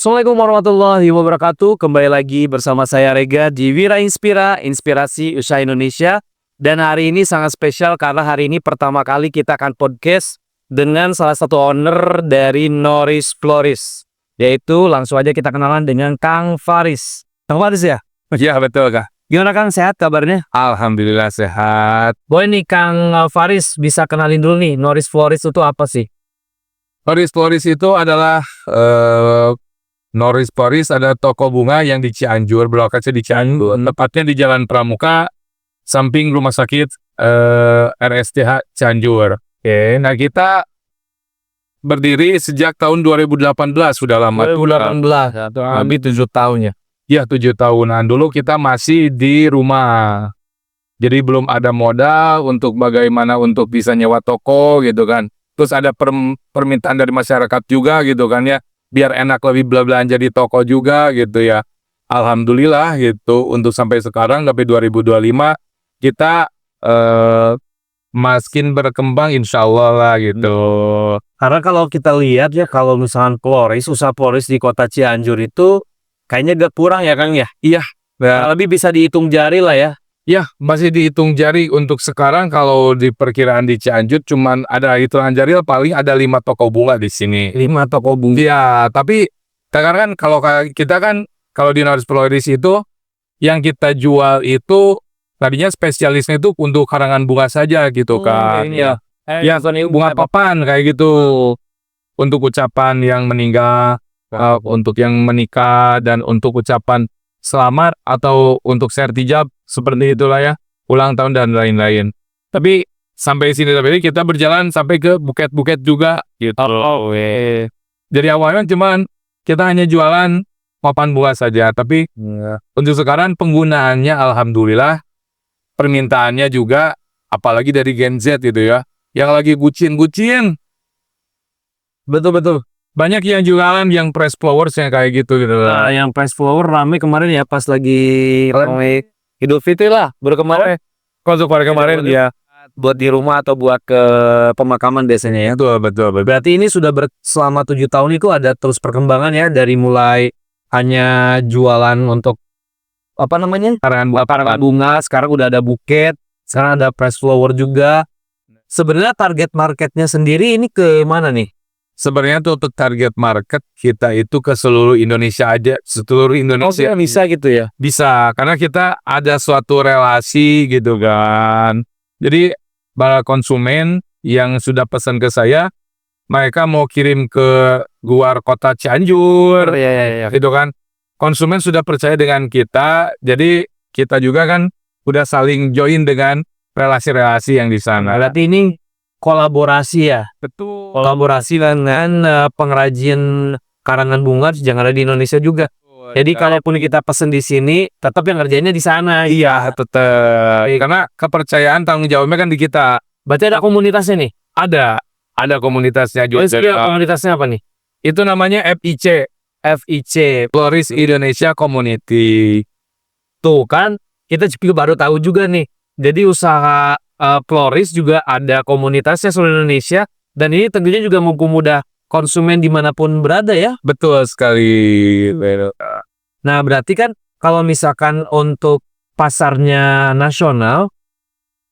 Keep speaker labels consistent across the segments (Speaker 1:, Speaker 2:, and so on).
Speaker 1: Assalamualaikum warahmatullahi wabarakatuh. Kembali lagi bersama saya Rega di Wira Inspira, Inspirasi Usaha Indonesia. Dan hari ini sangat spesial karena hari ini pertama kali kita akan podcast dengan salah satu owner dari Noris Floris. Yaitu langsung aja kita kenalan dengan Kang Faris. Kang Faris ya?
Speaker 2: Iya betul Kak.
Speaker 1: Gimana Kang, sehat kabarnya?
Speaker 2: Alhamdulillah sehat.
Speaker 1: Boleh nih Kang Faris bisa kenalin dulu nih, Noris Floris itu apa sih?
Speaker 2: Noris Floris itu adalah Noris Floris ada toko bunga yang di Cianjur, berlokasi di Cianjur, tepatnya di Jalan Pramuka, samping Rumah Sakit RSCH Cianjur. Oke, nah kita berdiri sejak tahun 2018, sudah lama.
Speaker 1: 2018, lebih 7 tahun ya.
Speaker 2: Ya 7 tahunan. Dulu kita masih di rumah. Jadi belum ada modal untuk bagaimana untuk bisa nyewa toko gitu kan. Terus ada permintaan dari masyarakat juga gitu kan ya. Biar enak lebih belanja di toko juga gitu ya. Alhamdulillah gitu untuk sampai sekarang sampai 2025 kita makin berkembang insya Allah lah gitu.
Speaker 1: Karena kalau kita lihat ya, kalau misalkan Floris, usaha Floris di kota Cianjur itu kayaknya agak kurang ya Kang ya.
Speaker 2: Iya. Nah,
Speaker 1: Lebih bisa dihitung jari lah ya.
Speaker 2: ya masih dihitung jari untuk sekarang. Kalau di perkiraan di Cianjur cuman ada hitungan jari paling ada 5 toko bunga di sini.
Speaker 1: 5 toko bunga.
Speaker 2: Iya, tapi sekarang kan kalau kita kan kalau di Noris Floris itu yang kita jual itu tadinya spesialisnya itu untuk karangan bunga saja gitu kan.
Speaker 1: Ini ya.
Speaker 2: Ya, bunga papan kayak gitu. Untuk ucapan yang meninggal, untuk yang menikah, dan untuk ucapan selamat atau untuk sertijab seperti itulah ya, ulang tahun dan lain-lain. Tapi sampai sini kita berjalan sampai ke buket-buket juga gitu. Jadi awalnya cuman kita hanya jualan papan bunga saja, tapi untuk sekarang penggunaannya alhamdulillah, permintaannya juga apalagi dari Gen Z gitu ya, yang lagi bucin-bucin. Betul. Banyak yang jualan yang press flowers yang kayak gitu gitu.
Speaker 1: Yang price flower rame kemarin ya pas lagi rame Idul Fitri lah, baru kemarin.
Speaker 2: Kemarin ya.
Speaker 1: Buat di rumah atau buat ke pemakaman biasanya ya.
Speaker 2: Betul.
Speaker 1: Berarti ini sudah selama 7 tahun itu ada terus perkembangan ya, dari mulai hanya jualan untuk apa namanya? Karangan bunga, sekarang udah ada buket, sekarang ada press flower juga. Sebenarnya target marketnya sendiri ini ke mana nih?
Speaker 2: Sebenarnya tuh untuk target market kita itu ke seluruh Indonesia aja, seluruh Indonesia.
Speaker 1: Oh, bisa gitu ya?
Speaker 2: Bisa, karena kita ada suatu relasi gitu kan. Jadi para konsumen yang sudah pesan ke saya, mereka mau kirim ke luar kota Cianjur, gitu kan. Konsumen sudah percaya dengan kita, jadi kita juga kan udah saling join dengan relasi-relasi yang di sana.
Speaker 1: Berarti ini kolaborasi ya?
Speaker 2: Betul.
Speaker 1: Kolaborasi dengan pengrajin karangan bunga yang ada di Indonesia juga. Jadi kalaupun kita pesen di sini, tetap yang ngerjainnya di sana.
Speaker 2: Iya, tetap. Karena kepercayaan tanggung jawabnya kan di kita.
Speaker 1: Berarti ada komunitasnya nih?
Speaker 2: Ada komunitasnya juga.
Speaker 1: Komunitasnya apa nih?
Speaker 2: Itu namanya FIC, Floris Indonesia Community.
Speaker 1: Tuh kan, kita juga baru tahu juga nih. Jadi usaha Floris juga ada komunitasnya seluruh Indonesia, dan ini tentunya juga mempermudah konsumen dimanapun berada ya.
Speaker 2: Betul sekali.
Speaker 1: Nah berarti kan kalau misalkan untuk pasarnya nasional,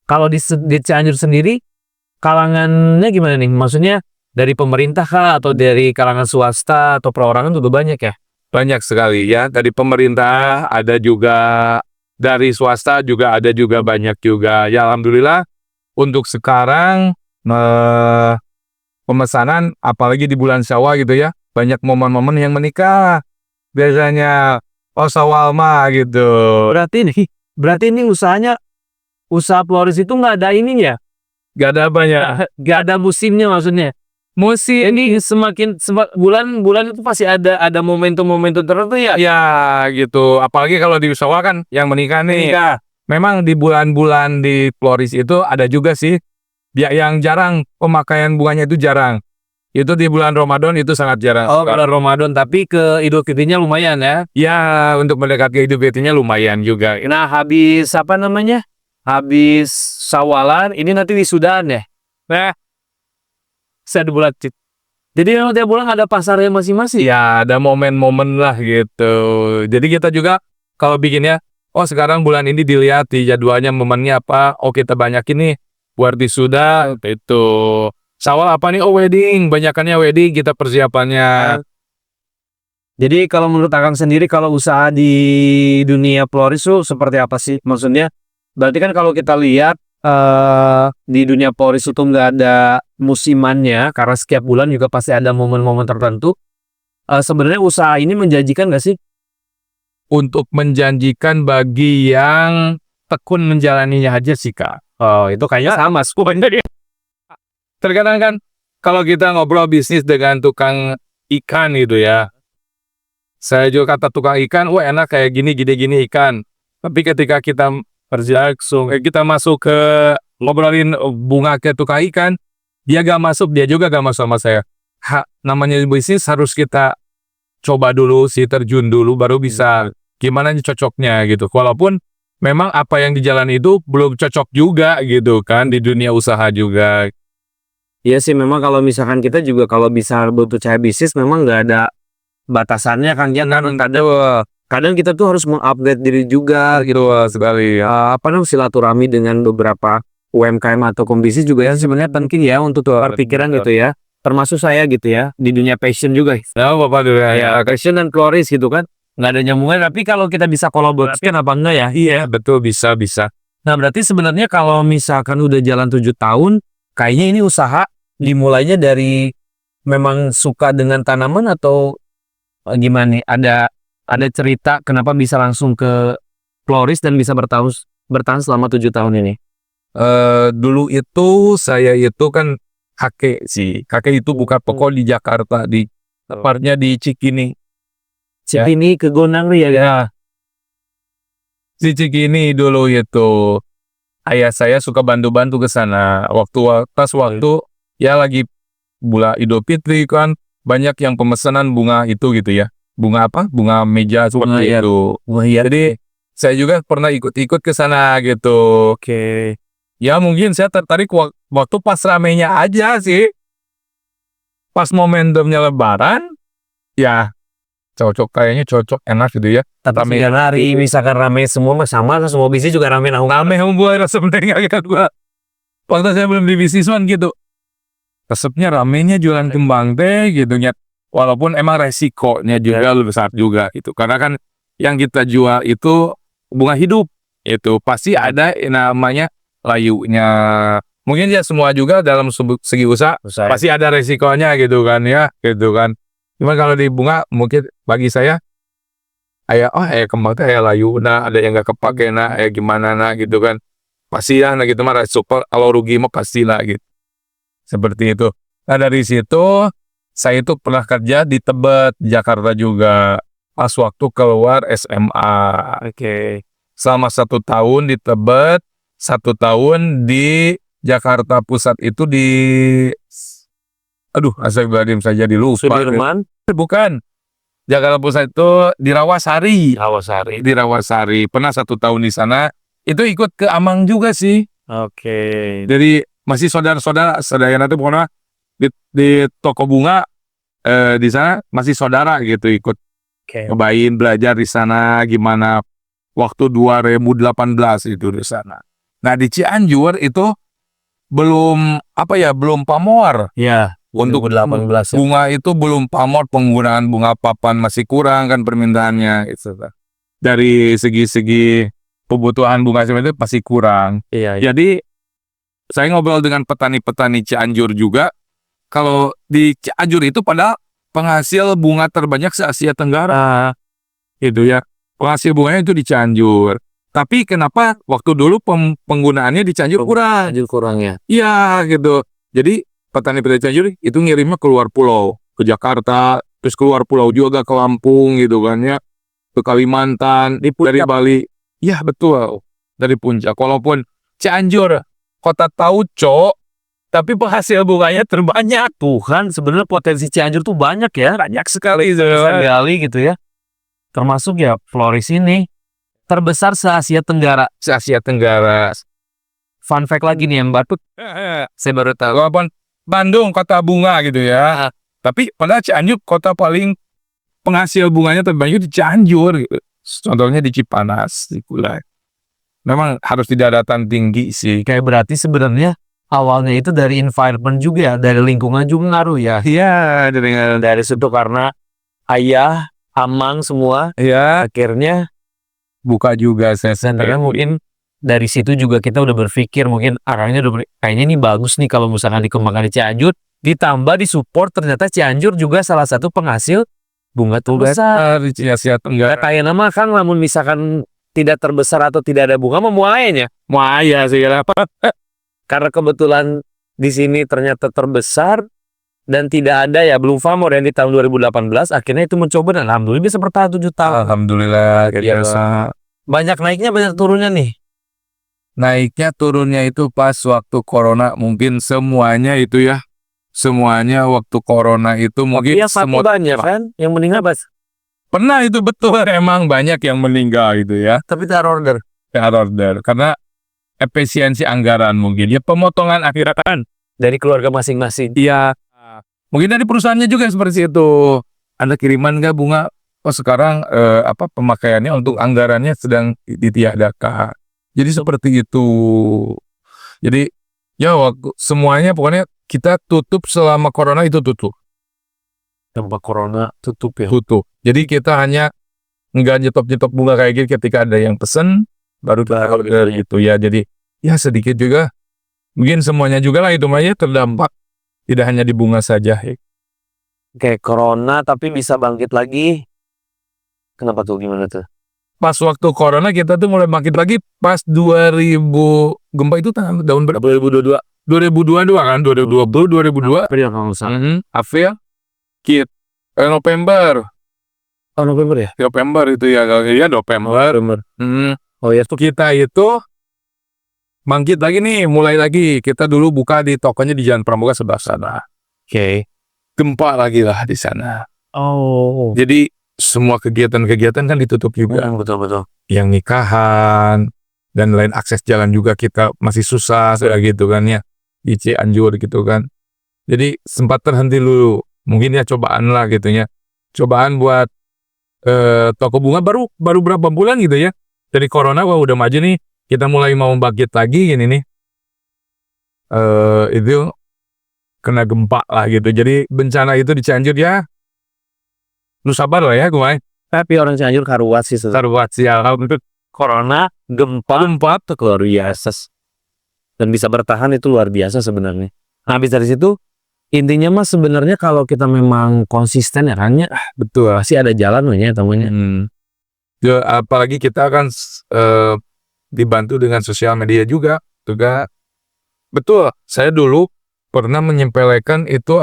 Speaker 1: kalau di Cianjur sendiri kalangannya gimana nih? Maksudnya dari pemerintah kah, atau dari kalangan swasta atau perorangan juga banyak ya?
Speaker 2: Banyak sekali ya, dari pemerintah ada juga, dari swasta juga ada juga, banyak juga. Ya alhamdulillah untuk sekarang pemesanan apalagi di bulan Syawal gitu ya, banyak momen-momen yang menikah. Biasanya Shawal gitu.
Speaker 1: Berarti ini usaha Floris itu nggak ada ininya?
Speaker 2: Gak ada banyak.
Speaker 1: Nggak ada musimnya maksudnya?
Speaker 2: Musim
Speaker 1: Ini semakin bulan itu pasti ada momentum-momentum tertentu ya?
Speaker 2: ya gitu. Apalagi kalau di Syawal kan yang menikah nih. Memang di bulan-bulan di Floris itu ada juga sih. Yang jarang pemakaian bunganya itu jarang. Itu di bulan Ramadan itu sangat jarang.
Speaker 1: Oh, bulan Ramadan, tapi ke Idul Fitrinya lumayan ya?
Speaker 2: Ya, untuk mendekati Idul Fitrinya lumayan juga.
Speaker 1: Nah, habis apa namanya? Habis Syawalan, ini nanti wisudaan ya?
Speaker 2: Nah,
Speaker 1: Saya bulan Jadi memang tiap bulan ada pasarnya masing-masing.
Speaker 2: Ya, ada momen-momen lah gitu. Jadi kita juga kalau bikinnya, oh sekarang bulan ini dilihat di jadwalnya momennya apa. Oh kita banyakin nih buat wisuda itu. Sawal apa nih? Oh wedding, banyakannya wedding kita persiapannya.
Speaker 1: Jadi kalau menurut Akang sendiri kalau usaha di dunia floris itu seperti apa sih? Maksudnya berarti kan kalau kita lihat di dunia floris itu nggak ada musimannya karena setiap bulan juga pasti ada momen-momen tertentu. Sebenarnya usaha ini menjanjikan nggak sih?
Speaker 2: Untuk menjanjikan bagi yang tekun menjalaninya aja sih Kak.
Speaker 1: Oh, itu kayaknya sama semuanya.
Speaker 2: Terkadang kan kalau kita ngobrol bisnis dengan tukang ikan gitu ya. Saya juga kata tukang ikan, wah enak kayak gini ikan. Tapi ketika kita kita masuk ke ngobrolin bunga ke tukang ikan, dia juga gak masuk sama saya. Namanya bisnis harus kita coba dulu sih, terjun dulu, baru bisa gimana cocoknya gitu. Walaupun memang apa yang dijalani itu belum cocok juga gitu kan, di dunia usaha juga.
Speaker 1: Iya sih, memang kalau misalkan kita juga kalau bisa berpercaya bisnis memang nggak ada batasannya kan ya, kan kadang kita tuh harus mengupgrade diri juga gitu
Speaker 2: Sekali ya.
Speaker 1: apa namanya silaturahmi dengan beberapa UMKM atau bisnis juga ya sebenarnya penting ya untuk berpikiran gitu ya, termasuk saya gitu ya di dunia passion juga
Speaker 2: Nah, Bapak dulu
Speaker 1: ya, passion dan floris gitu kan nggak ada nyambungnya, tapi kalau kita bisa kolaborasikan apa enggak ya.
Speaker 2: Iya, betul, bisa.
Speaker 1: Nah berarti sebenarnya kalau misalkan udah jalan 7 tahun kayaknya ini usaha dimulainya dari memang suka dengan tanaman atau gimana nih? Ada cerita kenapa bisa langsung ke floris dan bisa bertahan selama 7 tahun ini?
Speaker 2: Dulu itu saya itu kan kakek sih. Kakek itu buka toko di Jakarta, di tepatnya di Cikini.
Speaker 1: Cikini ke Gonangri ya.
Speaker 2: Di Cikini dulu itu. Ayah saya suka bantu-bantu ke sana. Waktu ya lagi bulan Idul Fitri kan banyak yang pemesanan bunga itu gitu ya. Bunga apa? Bunga meja seperti itu. Jadi saya juga pernah ikut-ikut ke sana gitu.
Speaker 1: Oke.
Speaker 2: Ya mungkin saya tertarik waktu pas ramenya aja sih. Pas momentumnya lebaran, ya kayaknya cocok, enak gitu ya.
Speaker 1: Tapi hari misalkan rame semua sama semua bisnis juga rame
Speaker 2: Rame buat sebenarnya kan gua. Waktu saya belum di bisnisman gitu. Resepnya ramenya jualan kembang teh gitu ya. Walaupun emang resikonya juga lebih besar juga gitu. Karena kan yang kita jual itu bunga hidup. Itu pasti ada namanya layunya. Mungkin ya semua juga dalam segi usaha pasti ada resikonya gitu kan ya, gitu kan. Cuma kalau di bunga mungkin bagi saya kembang teh layu nah ada yang nggak kepake nah gimana nah gitu kan. Pasti ya nah gitu mah resiko, kalau rugi mah pastilah gitu. Seperti itu. Nah dari situ saya itu pernah kerja di Tebet, Jakarta juga. Pas waktu keluar SMA.
Speaker 1: Oke.
Speaker 2: Selama 1 tahun di Tebet, 1 tahun di Jakarta Pusat itu di astagfirullahaladzim saya jadi lupa.
Speaker 1: Sudirman?
Speaker 2: Bukan. Jakarta Pusat itu di Rawasari. Di Rawasari. Pernah 1 tahun di sana. Itu ikut ke Amang juga sih.
Speaker 1: Oke.
Speaker 2: Jadi masih saudara-saudara, sadayana itu pokoknya di toko bunga di sana masih saudara gitu, ikut nyobain belajar di sana gimana waktu 2018 itu di sana. Nah di Cianjur itu belum pamor.
Speaker 1: Ya,
Speaker 2: Untuk
Speaker 1: 2018 ya.
Speaker 2: bunga itu belum pamor, penggunaan bunga papan masih kurang kan permintaannya gitu. Dari segi kebutuhan bunga seperti itu masih kurang.
Speaker 1: Iya.
Speaker 2: Jadi saya ngobrol dengan petani-petani Cianjur juga. Kalau di Cianjur itu pada penghasil bunga terbanyak se-Asia Tenggara. Gitu ya. Penghasil bunganya itu di Cianjur. Tapi kenapa waktu dulu penggunaannya di Cianjur kurang?
Speaker 1: Cianjur kurang ya.
Speaker 2: Iya gitu. Jadi petani-petani Cianjur itu ngirimnya keluar pulau, ke Jakarta, terus keluar pulau juga ke Lampung gitu kan ya. Ke Kalimantan, dari Bali. Iya betul. Dari Puncak. Walaupun Cianjur kota Tauco, tapi penghasil bunganya terbanyak.
Speaker 1: Tuhan, sebenarnya potensi Cianjur tuh banyak ya.
Speaker 2: Banyak sekali.
Speaker 1: Bisa gali gitu ya. Termasuk ya floris ini terbesar se-Asia Tenggara.
Speaker 2: Se-Asia Tenggara.
Speaker 1: Fun fact lagi nih yang baru saya baru tahu.
Speaker 2: Walaupun Bandung kota bunga gitu ya. Tapi padahal Cianjur kota paling penghasil bunganya terbanyak di Cianjur gitu. Contohnya di Cipanas, di Kulai. Memang harus di daratan tinggi sih.
Speaker 1: Kayak berarti sebenarnya awalnya itu dari environment juga ya, dari lingkungan juga ngaruh ya.
Speaker 2: Iya,
Speaker 1: Dari situ karena ayah, amang semua
Speaker 2: ya
Speaker 1: akhirnya
Speaker 2: buka juga
Speaker 1: sebenarnya mungkin dari situ juga kita udah berpikir mungkin arahnya kayaknya ini bagus nih kalau misalkan dikembangkan di Cianjur, ditambah disupport ternyata Cianjur juga salah satu penghasil bunga terbesar.
Speaker 2: di Asia Tenggara.
Speaker 1: Kayak nama Kang, namun misalkan tidak terbesar atau tidak ada bunga memuainya.
Speaker 2: Muaya sih apa?
Speaker 1: Karena kebetulan di sini ternyata terbesar dan tidak ada ya, belum famor yang di tahun 2018 akhirnya itu mencoba dan alhamdulillah bisa bertahan 7 tahun.
Speaker 2: Alhamdulillah
Speaker 1: Iya, banyak naiknya banyak turunnya nih.
Speaker 2: naiknya turunnya itu pas waktu corona mungkin semuanya itu ya. Semuanya waktu corona itu mungkin
Speaker 1: Iya,
Speaker 2: semua
Speaker 1: banyak kan yang meninggal Bas.
Speaker 2: pernah itu betul emang banyak yang meninggal gitu ya.
Speaker 1: Tapi terorder
Speaker 2: Order karena efisiensi anggaran mungkin ya pemotongan anggaran
Speaker 1: dari keluarga masing-masing.
Speaker 2: iya mungkin dari perusahaannya juga seperti itu ada kiriman nggak bunga sekarang pemakaiannya untuk anggarannya sedang ditiadakan jadi seperti itu jadi ya waktu semuanya pokoknya kita tutup selama corona itu tutup
Speaker 1: Dampak corona tutup ya.
Speaker 2: jadi kita hanya nggak nyetok bunga kayak gitu ketika ada yang pesen baru kita order gitu ya jadi ya sedikit juga mungkin semuanya juga lah itu makanya terdampak tidak hanya di bunga saja ya.
Speaker 1: Kayak corona tapi bisa bangkit lagi. Kenapa tuh, gimana tuh?
Speaker 2: Pas waktu corona kita tuh mulai bangkit lagi pas 2000 gempa itu tahun berapa
Speaker 1: 2022
Speaker 2: kan 2020 2002
Speaker 1: April kalau nggak salah.
Speaker 2: April November
Speaker 1: Oh, November ya?
Speaker 2: November itu ya November.
Speaker 1: Oh ya,
Speaker 2: Kita itu bangkit lagi nih, mulai lagi. Kita dulu buka di tokonya di Jalan Pramuka sebelah sana.
Speaker 1: Oke.
Speaker 2: Gempa lagi lah di sana.
Speaker 1: Oh.
Speaker 2: Jadi semua kegiatan-kegiatan kan ditutup juga.
Speaker 1: Betul.
Speaker 2: Yang nikahan dan lain akses jalan juga kita masih susah kayak gitu kan ya. Di Cianjur gitu kan. Jadi sempat terhenti dulu. Mungkin ya cobaan lah gitu ya. Cobaan buat toko bunga baru berapa bulan gitu ya. Dari corona wah udah maju nih. Kita mulai mau bangkit lagi gini nih. Itu kena gempa lah gitu. Jadi bencana itu di Cianjur ya. Lu sabar lah ya gue.
Speaker 1: Tapi orang Cianjur karuat sih.
Speaker 2: Karuat sih untuk
Speaker 1: Corona, gempa tuh luar biasa. Dan bisa bertahan itu luar biasa sebenarnya. Nah, habis dari situ intinya mah sebenarnya kalau kita memang konsisten ya kan ya,
Speaker 2: betul.
Speaker 1: pasti ada jalan ya temunya.
Speaker 2: Ya, apalagi kita kan dibantu dengan sosial media juga. Betul. Saya dulu pernah menyempelekan itu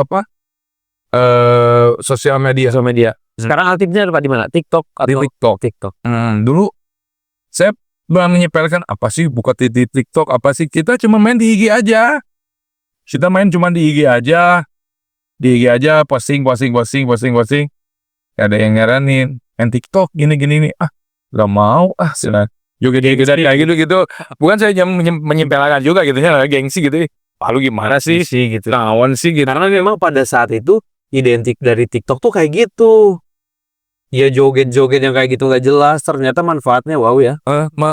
Speaker 2: sosial media.
Speaker 1: Sekarang aktifnya di mana? TikTok
Speaker 2: Di
Speaker 1: atau
Speaker 2: TikTok. Dulu saya pernah menyempelekan apa sih buka di TikTok apa sih kita cuma main di IG aja. Kita main cuma di IG aja. Di IG aja posting. Ada yang nyaranin main TikTok gini nih. Gak mau sila. Juga kayak gitu. Bukan saya menyempelekan juga gitu ya, gengsi gitu. Lalu gimana sih
Speaker 1: gitu.
Speaker 2: Kawan sih gitu.
Speaker 1: Karena memang pada saat itu identik dari TikTok tuh kayak gitu. Ya joget-joget yang kayak gitu gak jelas, ternyata manfaatnya wow ya.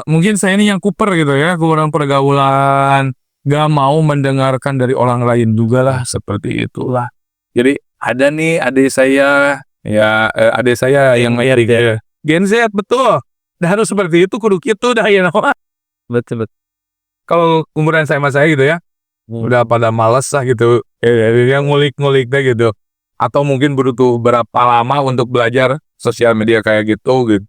Speaker 2: Mungkin saya ini yang kuper gitu ya, kurang pergaulan, gak mau mendengarkan dari orang lain juga lah, seperti itulah. Jadi ada nih adik saya yang Gen Z betul. Dan harus seperti itu kudu gitu dah ya.
Speaker 1: Betul.
Speaker 2: Kalau umuran saya gitu ya, udah pada males lah gitu, yang ngulik-ngulik deh gitu. Atau mungkin butuh berapa lama untuk belajar sosial media kayak gitu.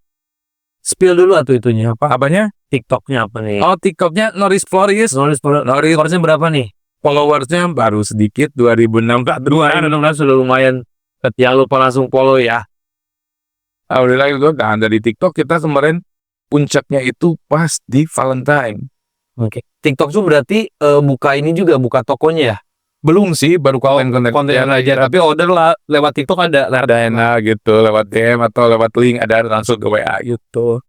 Speaker 1: Spill dulu itunya
Speaker 2: Apanya?
Speaker 1: TikToknya apa nih?
Speaker 2: Oh, TikToknya Noris Floris.
Speaker 1: Followersnya berapa nih?
Speaker 2: Followersnya baru sedikit 2016
Speaker 1: sudah lumayan. Yang lupa langsung follow ya.
Speaker 2: Alhamdulillah itu dari TikTok kita kemarin puncaknya itu pas di Valentine.
Speaker 1: Oke. TikTok tuh berarti buka ini juga, buka tokonya ya?
Speaker 2: Belum sih, baru konten
Speaker 1: aja. Tapi order lah lewat TikTok ada
Speaker 2: enak gitu, lewat DM atau lewat link ada langsung ke WA gitu.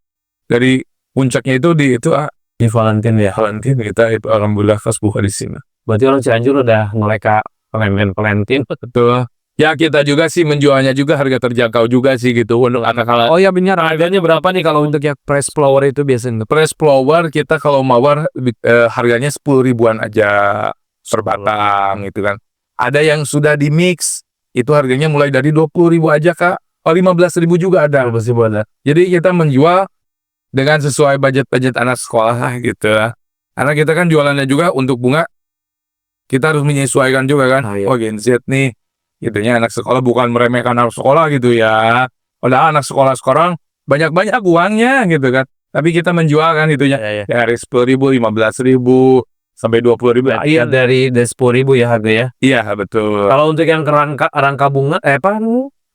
Speaker 2: Dari puncaknya itu di
Speaker 1: Valentine ya.
Speaker 2: Valentine kita itu alhamdulillah pas buka di sini.
Speaker 1: Berarti orang Cianjur udah mereka Valentine.
Speaker 2: Betul. Ya kita juga sih menjualnya juga harga terjangkau juga sih gitu untuk anak-anak.
Speaker 1: Oh ya benar, harganya berapa nih kalau untuk yang press flower itu biasanya?
Speaker 2: Press flower kita kalau mawar harganya 10 ribuan aja per batang gitu kan. Ada yang sudah di mix itu harganya mulai dari 20 ribu aja Kak. Oh 15 ribu juga ada. Jadi kita menjual dengan sesuai budget anak sekolah gitu ya. Karena kita kan jualannya juga untuk bunga, kita harus menyesuaikan juga kan. Oh Gen Z nih, gitunya anak sekolah, bukan meremehkan anak sekolah gitu ya. Padahal anak sekolah sekarang banyak-banyak uangnya gitu kan. Tapi kita menjual kan itunya dari 10 ribu, 15 ribu, sampai 20 ribu.
Speaker 1: Iya dari 10 ribu ya harga ya.
Speaker 2: Iya betul.
Speaker 1: Kalau untuk yang rangka bunga,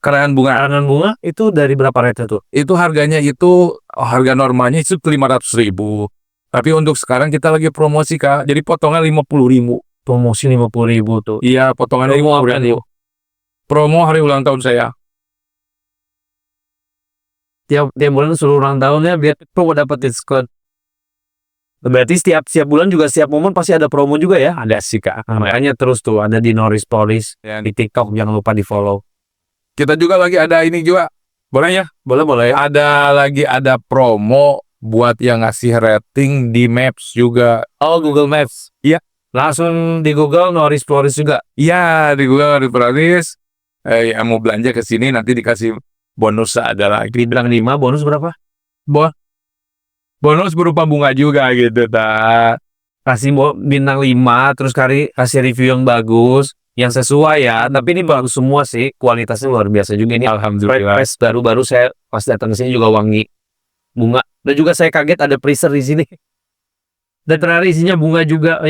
Speaker 2: Karangan bunga
Speaker 1: itu dari berapa rate tuh?
Speaker 2: itu harganya itu harga normalnya itu 500 ribu. Tapi untuk sekarang kita lagi promosi Kak. Jadi potongan 50 ribu.
Speaker 1: Promosi 50 ribu tuh.
Speaker 2: Iya potongannya 50 ribu. Promo hari ulang tahun saya.
Speaker 1: Tiap bulan seluruh ulang tahunnya biar promo dapat diskon. Berarti setiap bulan juga setiap momen pasti ada promo juga ya?
Speaker 2: Ada sih Kak.
Speaker 1: Makanya terus tuh ada di Norris Police
Speaker 2: Ya,
Speaker 1: di TikTok, jangan lupa di follow.
Speaker 2: kita juga lagi ada ini juga. Boleh ya?
Speaker 1: Boleh.
Speaker 2: Ada promo buat yang ngasih rating di Maps juga.
Speaker 1: Oh, Google Maps.
Speaker 2: Iya.
Speaker 1: Langsung di Google Norris Police juga.
Speaker 2: Iya, di Google References. Yang mau belanja ke sini nanti dikasih bonus ada lagi.
Speaker 1: Bilang 5, bonus berapa?
Speaker 2: Bonus berupa bunga juga gitu, tak.
Speaker 1: Kasih bintang 5, terus kasih review yang bagus, yang sesuai ya. Tapi ini bagus semua sih, kualitasnya luar biasa juga ini.
Speaker 2: Alhamdulillah.
Speaker 1: Press baru saya pas datang ke sini juga wangi bunga. Dan juga saya kaget ada freezer di sini. Dan ternyata isinya bunga juga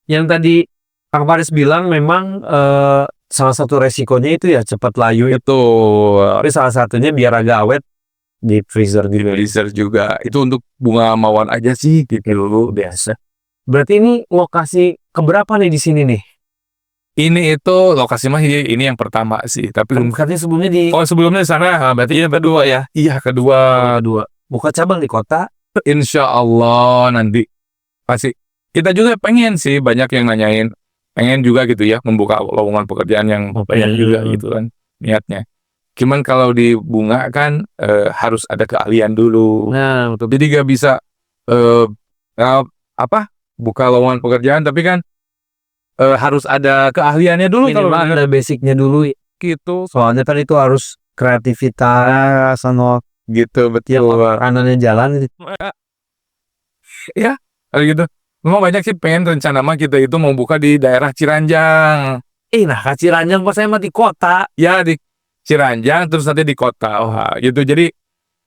Speaker 1: yang tadi Kang Faris bilang memang salah satu resikonya itu ya cepat layu itu. Tapi salah satunya biar agak awet di freezer gitu.
Speaker 2: Freezer juga. Itu untuk bunga mawar aja sih gitu biasa.
Speaker 1: Berarti ini lokasi keberapa nih di sini nih?
Speaker 2: Ini itu lokasi mah ini yang pertama sih, tapi
Speaker 1: Katanya sebelumnya
Speaker 2: sebelumnya di sana, berarti yang kedua ya. Iya, kedua.
Speaker 1: Buka cabang di kota.
Speaker 2: Insya Allah nanti pasti. Kita juga pengen sih banyak yang nanyain, pengen juga gitu ya membuka lowongan pekerjaan yang banyak juga gitu kan niatnya. Cuman kalau di bunga kan harus ada keahlian dulu.
Speaker 1: Nah, betul.
Speaker 2: Jadi gak bisa buka lowongan pekerjaan, tapi kan harus ada keahliannya dulu.
Speaker 1: Minimal
Speaker 2: Kalau
Speaker 1: ada basicnya dulu
Speaker 2: gitu.
Speaker 1: Soalnya kan itu harus kreativitas sama
Speaker 2: Gitu betul.
Speaker 1: kanannya jalan gitu.
Speaker 2: Ya, kalau gitu. Memang banyak sih pengen rencana mah kita itu mau buka di daerah Ciranjang.
Speaker 1: Nah Ciranjang pas saya mah di kota.
Speaker 2: Ya di Ciranjang terus nanti di kota. Gitu. Jadi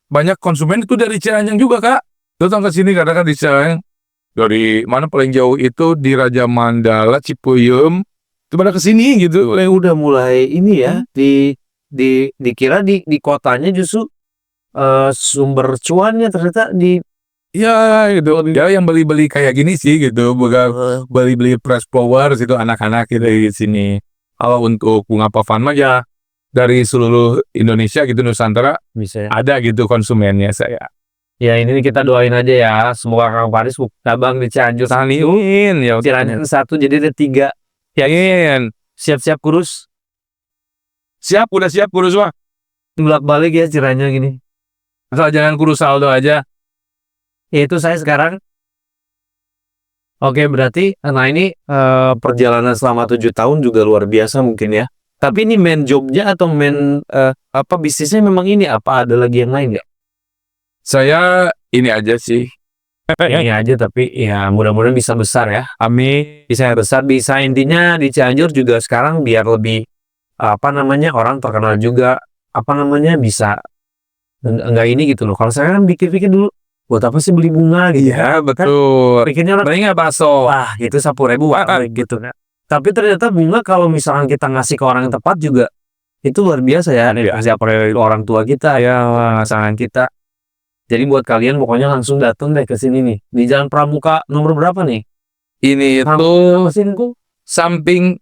Speaker 2: banyak konsumen itu dari Ciranjang juga Kak. Datang ke sini kadang-kadang di Ciranjang. Dari mana paling jauh itu di Raja Mandala, Cipuyum. Itu pada ke sini gitu.
Speaker 1: Udah mulai ini ya dikira di kotanya justru sumber cuannya ternyata di
Speaker 2: ya gitu. Ya yang beli-beli kayak gini sih gitu. Beli-beli press flower itu anak-anak gitu di sini. Kalau untuk bunga pavan mah ya dari seluruh Indonesia gitu Nusantara
Speaker 1: bisa ya.
Speaker 2: Ada gitu konsumennya saya.
Speaker 1: Ya ini kita doain aja ya, semoga Kang Faris cabang di Cianjur.
Speaker 2: Amin ya.
Speaker 1: Ciranjang 1 jadi ada 3.
Speaker 2: Yakin.
Speaker 1: Siap-siap kurus.
Speaker 2: Udah siap kurus mah.
Speaker 1: Bolak-balik ya Ciranjang gini.
Speaker 2: Asal jangan kurus saldo aja.
Speaker 1: Itu saya sekarang. Oke, berarti ini perjalanan selama 7 tahun juga luar biasa mungkin ya. Tapi ini main jobnya atau main bisnisnya memang ini, apa ada lagi yang lain ya?
Speaker 2: Saya ini aja sih.
Speaker 1: Ini aja, tapi ya mudah-mudahan bisa besar ya.
Speaker 2: Amin.
Speaker 1: Bisa besar, bisa intinya di Cianjur juga sekarang biar lebih orang terkenal juga, bisa enggak ini gitu loh. Kalau saya kan pikir-pikir dulu buat apa sih beli bunga gitu.
Speaker 2: Iya, betul.
Speaker 1: Pikirnya orang
Speaker 2: Paling nggak bakso.
Speaker 1: wah itu 10.000 gitu. Tapi ternyata bunga kalau misalkan kita ngasih ke orang yang tepat juga itu luar biasa ya. Kasih orang tua kita ya, pasangan kita. Jadi buat kalian pokoknya langsung datang deh ke sini nih. Di Jalan Pramuka nomor berapa nih?
Speaker 2: Ini itu
Speaker 1: Sinku
Speaker 2: samping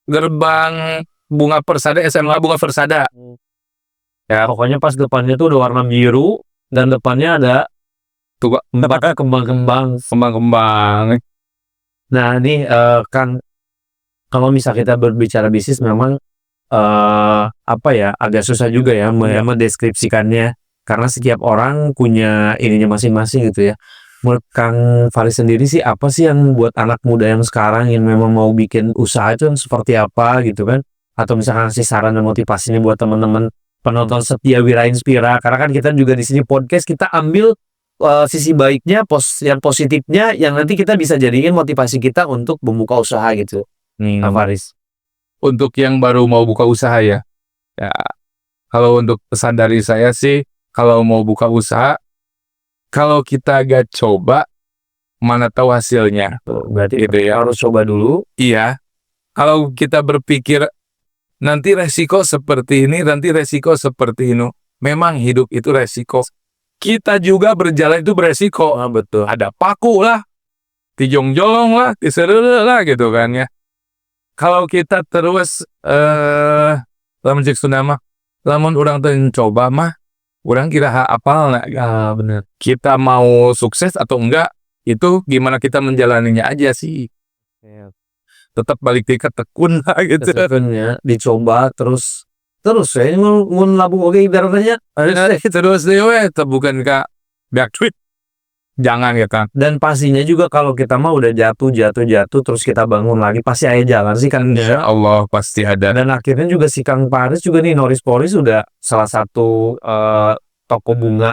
Speaker 2: gerbang Bunga Persada, SMA Bunga Persada.
Speaker 1: Ya pokoknya pas depannya tuh udah warna biru dan depannya ada
Speaker 2: tuh
Speaker 1: kembang-kembang. Nah ini kan kalau misal kita berbicara bisnis memang apa ya, agak susah juga ya mendeskripsikannya karena setiap orang punya ininya masing-masing gitu ya. Menurut Kang Faris sendiri sih apa sih yang buat anak muda yang sekarang yang memang mau bikin usaha itu yang seperti apa gitu kan? Atau misalkan kasih saran dan motivasi nih buat teman-teman penonton setia Wira Inspira, karena kan kita juga di sini podcast kita ambil sisi baiknya, yang positifnya yang nanti kita bisa jadiin motivasi kita untuk membuka usaha gitu. Nih, Kang Faris.
Speaker 2: Untuk yang baru mau buka usaha ya, kalau untuk pesan dari saya sih, kalau mau buka usaha, kalau kita gak coba, mana tahu hasilnya.
Speaker 1: Berarti
Speaker 2: Gitu ya.
Speaker 1: harus coba dulu.
Speaker 2: Iya, kalau kita berpikir nanti resiko seperti ini, nanti resiko seperti ini, memang hidup itu resiko. Kita juga berjalan itu beresiko.
Speaker 1: Betul.
Speaker 2: Ada paku lah, tijong-jolong lah, tiserele lah gitu kan ya. Kalau kita terus lamun cek Sunda mah, lamun urang teu coba mah, urang kira apal na.
Speaker 1: Benar.
Speaker 2: Kita mau sukses atau enggak, itu gimana kita menjalaninya aja sih. Tetap balik ke tekun lah gitu.
Speaker 1: Ya, dicoba terus ya mun labu oge ibaratnya
Speaker 2: Terus deh we, bukan ka back tweet. Jangan ya Kang.
Speaker 1: dan pastinya juga kalau kita mah udah jatuh terus kita bangun lagi pasti ada jalan sih kan ya.
Speaker 2: Allah pasti ada.
Speaker 1: Dan akhirnya juga si Kang Faris juga nih Norris Floris sudah salah satu toko bunga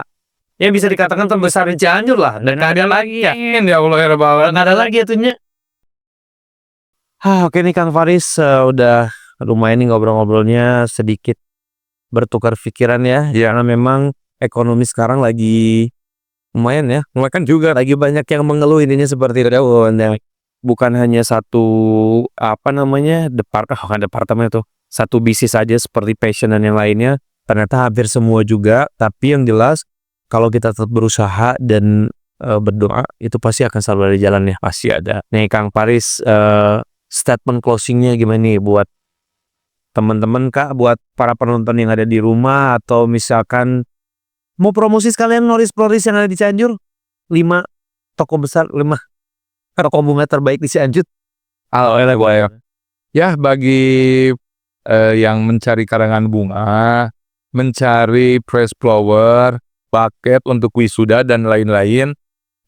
Speaker 1: yang bisa dikatakan terbesar di Cianjur lah, dan nggak ada lagi ya.
Speaker 2: Ya Allah ya Rabbal.
Speaker 1: Nggak ada lagi itunya. Oke nih Kang Faris, udah lumayan nih ngobrol-ngobrolnya, sedikit bertukar pikiran ya. Karena memang ekonomi sekarang lagi lumayan ya. Lumayan juga lagi banyak yang mengeluh ininya seperti itu. Bukan hanya satu bukan departemen itu. Satu bisnis saja seperti passion dan yang lainnya. Ternyata hampir semua juga, tapi yang jelas kalau kita tetap berusaha dan berdoa itu pasti akan selalu ada jalannya, pasti ada. Nih Kang Faris, statement closingnya gimana nih buat teman-teman Kak, buat para penonton yang ada di rumah, atau misalkan mau promosi sekalian Norris Floris yang ada di Cianjur, 5 toko besar, 5 toko bunga terbaik di Cianjur.
Speaker 2: Ya bagi yang mencari karangan bunga, mencari press flower, paket untuk wisuda dan lain-lain,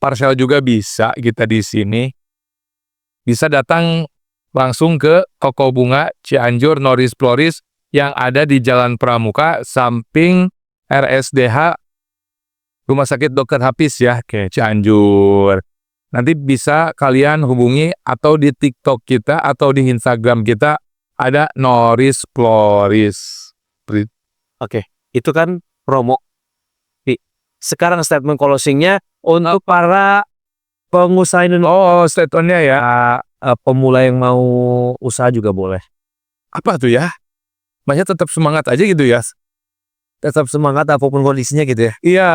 Speaker 2: parcel juga bisa kita di sini. Bisa datang langsung ke toko bunga Cianjur Norris Floris yang ada di Jalan Pramuka samping RSDH Rumah Sakit Dr. Hafiz ya, ke Cianjur. Nanti bisa kalian hubungi atau di TikTok kita atau di Instagram kita ada Norris Floris.
Speaker 1: Oke, itu kan promo. Sekarang statement closingnya untuk para pengusaha Indonesia.
Speaker 2: Statementnya ya.
Speaker 1: Pemula yang mau usaha juga boleh.
Speaker 2: Apa tuh ya? Makanya tetap semangat aja gitu ya.
Speaker 1: Tetap semangat apapun kondisinya gitu ya.
Speaker 2: Iya,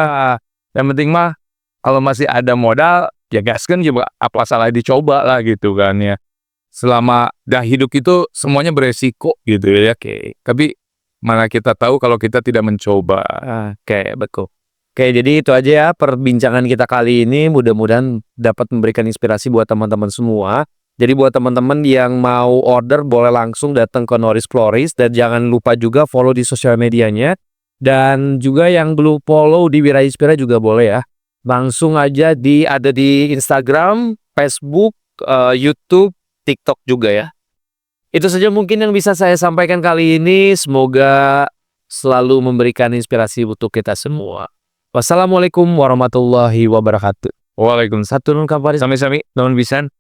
Speaker 2: yang penting mah kalau masih ada modal, ya gaskan juga, apa salah dicoba lah gitu kan ya. Selama dah hidup itu semuanya beresiko gitu ya. Tapi mana kita tahu kalau kita tidak mencoba.
Speaker 1: Betul. Oke, jadi itu aja ya perbincangan kita kali ini. Mudah-mudahan dapat memberikan inspirasi buat teman-teman semua. Jadi buat teman-teman yang mau order boleh langsung datang ke Norris Floris, dan jangan lupa juga follow di sosial medianya. Dan juga yang belum follow di Wira Inspira juga boleh ya. Langsung aja ada di Instagram, Facebook, YouTube, TikTok juga ya. Itu saja mungkin yang bisa saya sampaikan kali ini. Semoga selalu memberikan inspirasi untuk kita semua. Wassalamualaikum warahmatullahi wabarakatuh.
Speaker 2: Waalaikumsalam.
Speaker 1: Satu nun Kang Faris.
Speaker 2: Sami-sami, non bisan.